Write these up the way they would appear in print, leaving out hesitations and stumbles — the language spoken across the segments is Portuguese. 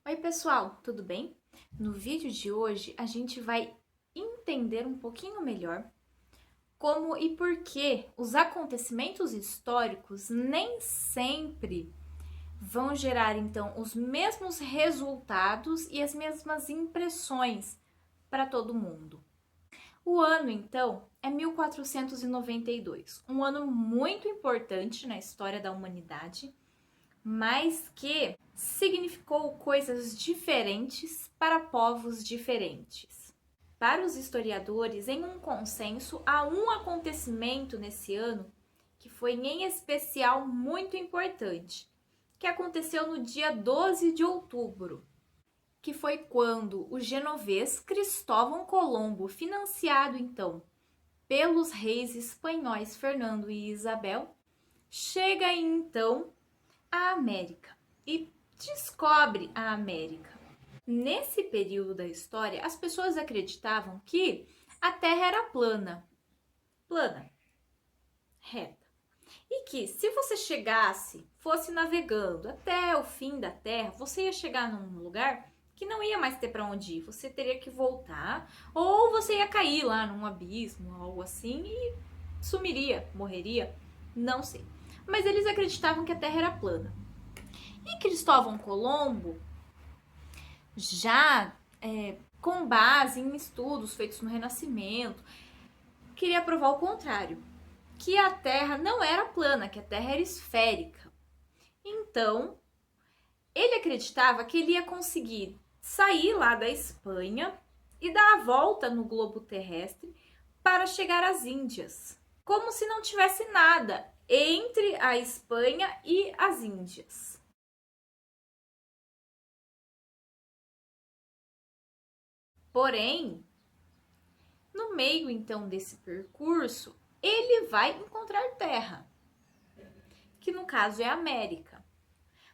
Oi, pessoal, tudo bem? No vídeo de hoje a gente vai entender um pouquinho melhor como e por que os acontecimentos históricos nem sempre vão gerar então os mesmos resultados e as mesmas impressões para todo mundo. O ano então é 1492, um ano muito importante na história da humanidade, mas que significou coisas diferentes para povos diferentes. Para os historiadores, em um consenso, há um acontecimento nesse ano que foi em especial muito importante, que aconteceu no dia 12 de outubro, que foi quando o genovês Cristóvão Colombo, financiado então pelos reis espanhóis Fernando e Isabel, chega então à América e descobre a América. Nesse período da história, as pessoas acreditavam que a Terra era plana, reta. E que se você fosse navegando até o fim da Terra, você ia chegar num lugar que não ia mais ter para onde ir. Você teria que voltar, ou você ia cair lá num abismo, algo assim, e sumiria, morreria, não sei. Mas eles acreditavam que a Terra era plana. E Cristóvão Colombo, já com base em estudos feitos no Renascimento, queria provar o contrário, que a Terra não era plana, que a Terra era esférica. Então, ele acreditava que ele ia conseguir sair lá da Espanha e dar a volta no globo terrestre para chegar às Índias, como se não tivesse nada entre a Espanha e as Índias. Porém, no meio então desse percurso, ele vai encontrar terra, que no caso é a América.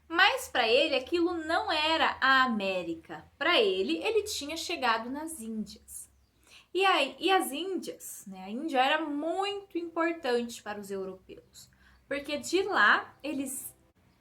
Mas para ele aquilo não era a América. Para ele tinha chegado nas Índias. E as Índias, né? A Índia era muito importante para os europeus, porque de lá eles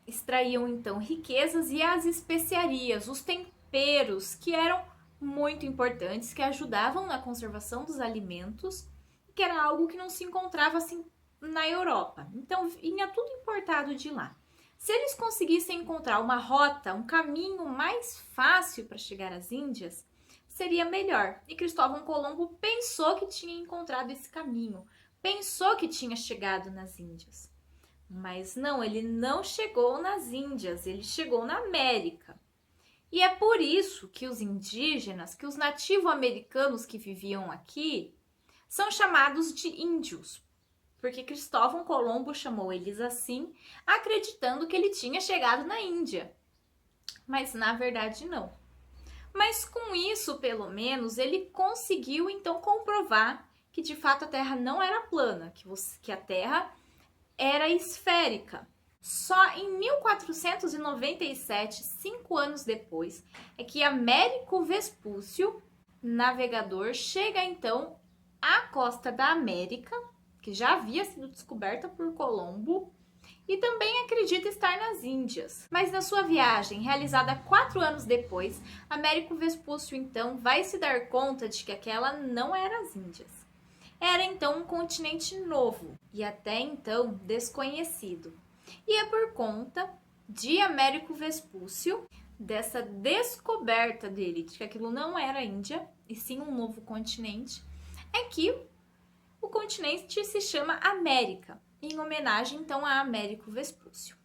extraíam então riquezas e as especiarias, os temperos que eram muito importantes, que ajudavam na conservação dos alimentos, que era algo que não se encontrava assim na Europa. Então vinha tudo importado de lá. Se eles conseguissem encontrar uma rota, um caminho mais fácil para chegar às Índias, seria melhor. E Cristóvão Colombo pensou que tinha encontrado esse caminho, pensou que tinha chegado nas Índias. Mas não, ele não chegou nas Índias, ele chegou na América. E é por isso que os indígenas, que os nativo-americanos que viviam aqui, são chamados de índios, porque Cristóvão Colombo chamou eles assim, acreditando que ele tinha chegado na Índia. Mas na verdade não. Mas com isso, pelo menos, ele conseguiu então comprovar que de fato a Terra não era plana, que a Terra era esférica. Só em 1497, 5 anos depois, é que Américo Vespúcio, navegador, chega então à costa da América, que já havia sido descoberta por Colombo, e também acredita estar nas Índias. Mas na sua viagem, realizada 4 anos depois, Américo Vespúcio então vai se dar conta de que aquela não era as Índias. Era então um continente novo e até então desconhecido. E é por conta de Américo Vespúcio, dessa descoberta dele de que aquilo não era a Índia, e sim um novo continente, é que o continente se chama América, em homenagem então a Américo Vespúcio.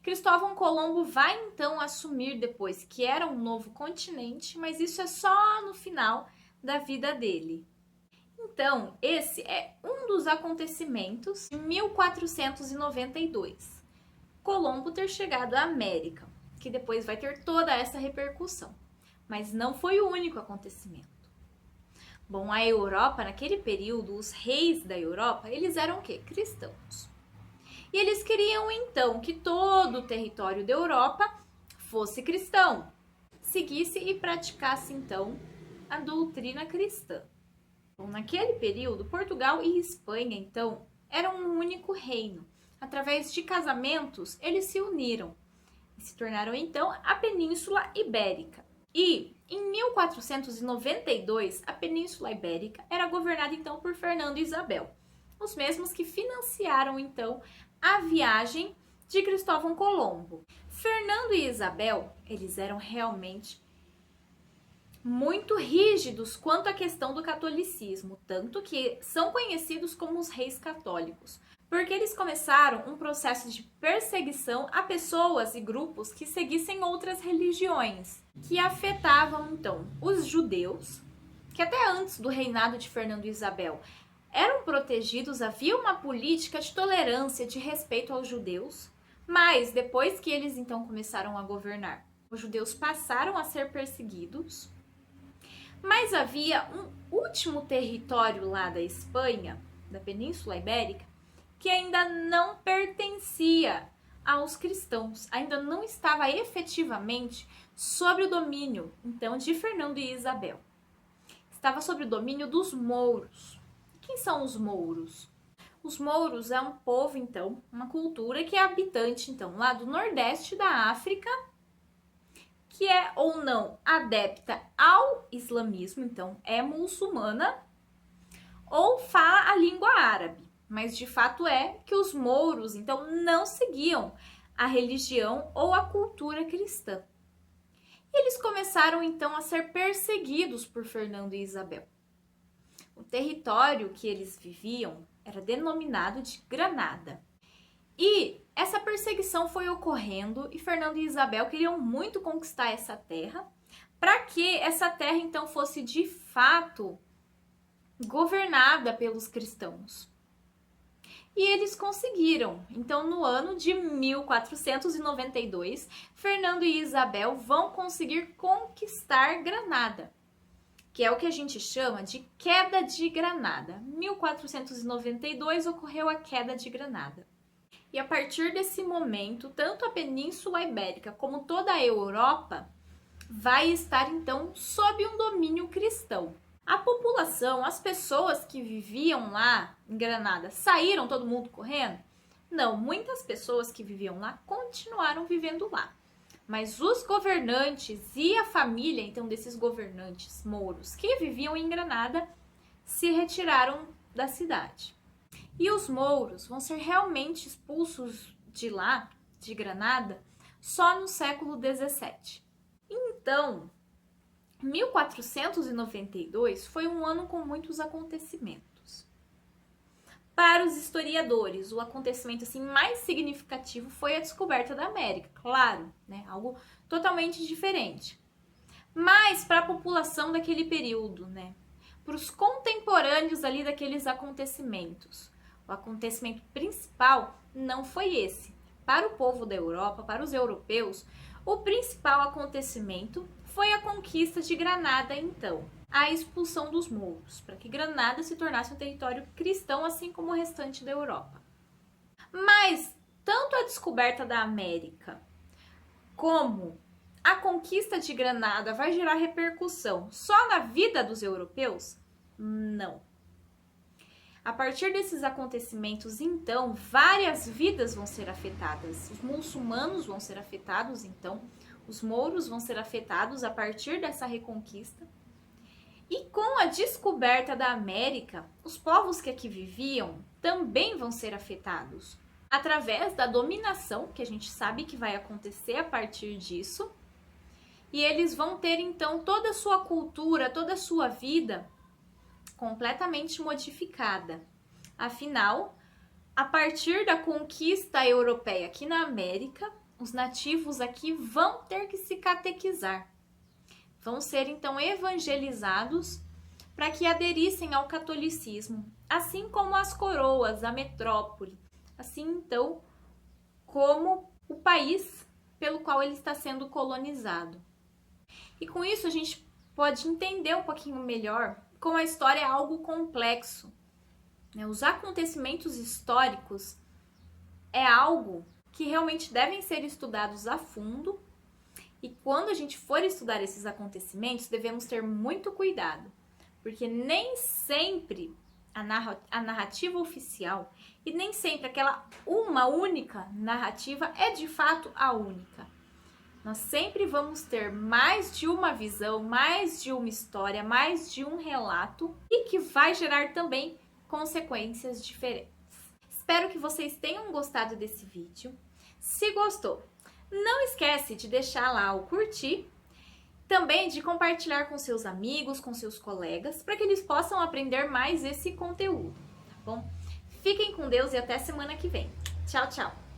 Cristóvão Colombo vai então assumir depois que era um novo continente, mas isso é só no final da vida dele. Então, esse é um dos acontecimentos de 1492. Colombo ter chegado à América, que depois vai ter toda essa repercussão. Mas não foi o único acontecimento. Bom, a Europa, naquele período, os reis da Europa, eles eram o quê? Cristãos. E eles queriam então que todo o território da Europa fosse cristão, seguisse e praticasse então a doutrina cristã. Bom, naquele período, Portugal e Espanha, então, eram um único reino. Através de casamentos, eles se uniram. e se tornaram então a Península Ibérica. E em 1492, a Península Ibérica era governada então por Fernando e Isabel, os mesmos que financiaram então a viagem de Cristóvão Colombo. Fernando e Isabel, eles eram realmente muito rígidos quanto à questão do catolicismo, tanto que são conhecidos como os reis católicos, porque eles começaram um processo de perseguição a pessoas e grupos que seguissem outras religiões, que afetavam então os judeus, que até antes do reinado de Fernando e Isabel eram protegidos, havia uma política de tolerância, de respeito aos judeus, mas depois que eles então começaram a governar, os judeus passaram a ser perseguidos. Mas havia um último território lá da Espanha, da Península Ibérica, que ainda não pertencia aos cristãos, ainda não estava efetivamente sob o domínio, então, de Fernando e Isabel. Estava sob o domínio dos mouros. Quem são os mouros? Os mouros é um povo, então, uma cultura que é habitante, então, lá do Nordeste da África, que é ou não adepta ao islamismo, então é muçulmana, ou fala a língua árabe. Mas de fato é que os mouros, então, não seguiam a religião ou a cultura cristã. E eles começaram, então, a ser perseguidos por Fernando e Isabel. O território que eles viviam era denominado de Granada. E essa perseguição foi ocorrendo e Fernando e Isabel queriam muito conquistar essa terra, para que essa terra então fosse de fato governada pelos cristãos. E eles conseguiram. Então, no ano de 1492, Fernando e Isabel vão conseguir conquistar Granada, que é o que a gente chama de queda de Granada. 1492 ocorreu a queda de Granada. E a partir desse momento, tanto a Península Ibérica como toda a Europa vai estar então sob um domínio cristão. A população, as pessoas que viviam lá em Granada, saíram todo mundo correndo? Não, muitas pessoas que viviam lá continuaram vivendo lá. Mas os governantes e a família, então, desses governantes mouros que viviam em Granada, se retiraram da cidade. E os mouros vão ser realmente expulsos de lá, de Granada, só no século XVII. Então, 1492 foi um ano com muitos acontecimentos. Para os historiadores, o acontecimento assim, mais significativo foi a descoberta da América, claro, né? Algo totalmente diferente. Mas para a população daquele período, né? Para os contemporâneos ali daqueles acontecimentos, o acontecimento principal não foi esse. Para o povo da Europa, para os europeus, o principal acontecimento foi a conquista de Granada, então, a expulsão dos mouros, para que Granada se tornasse um território cristão, assim como o restante da Europa. Mas, tanto a descoberta da América, como a conquista de Granada vai gerar repercussão só na vida dos europeus? Não. A partir desses acontecimentos, então, várias vidas vão ser afetadas. Os muçulmanos vão ser afetados, então, os mouros vão ser afetados a partir dessa reconquista. E com a descoberta da América, os povos que aqui viviam também vão ser afetados através da dominação, que a gente sabe que vai acontecer a partir disso. E eles vão ter, então, toda a sua cultura, toda a sua vida completamente modificada. Afinal, a partir da conquista europeia aqui na América, os nativos aqui vão ter que se catequizar. Vão ser, então, evangelizados para que aderissem ao catolicismo, assim como as coroas, a metrópole, assim, então, como o país pelo qual ele está sendo colonizado. E com isso a gente pode entender um pouquinho melhor como a história é algo complexo. Os acontecimentos históricos é algo que realmente devem ser estudados a fundo, e quando a gente for estudar esses acontecimentos, devemos ter muito cuidado, porque nem sempre a narrativa oficial e nem sempre aquela uma única narrativa é de fato a única. Nós sempre vamos ter mais de uma visão, mais de uma história, mais de um relato e que vai gerar também consequências diferentes. Espero que vocês tenham gostado desse vídeo. Se gostou, não esquece de deixar lá o curtir, também de compartilhar com seus amigos, com seus colegas, para que eles possam aprender mais esse conteúdo, tá bom? Fiquem com Deus e até semana que vem. Tchau, tchau!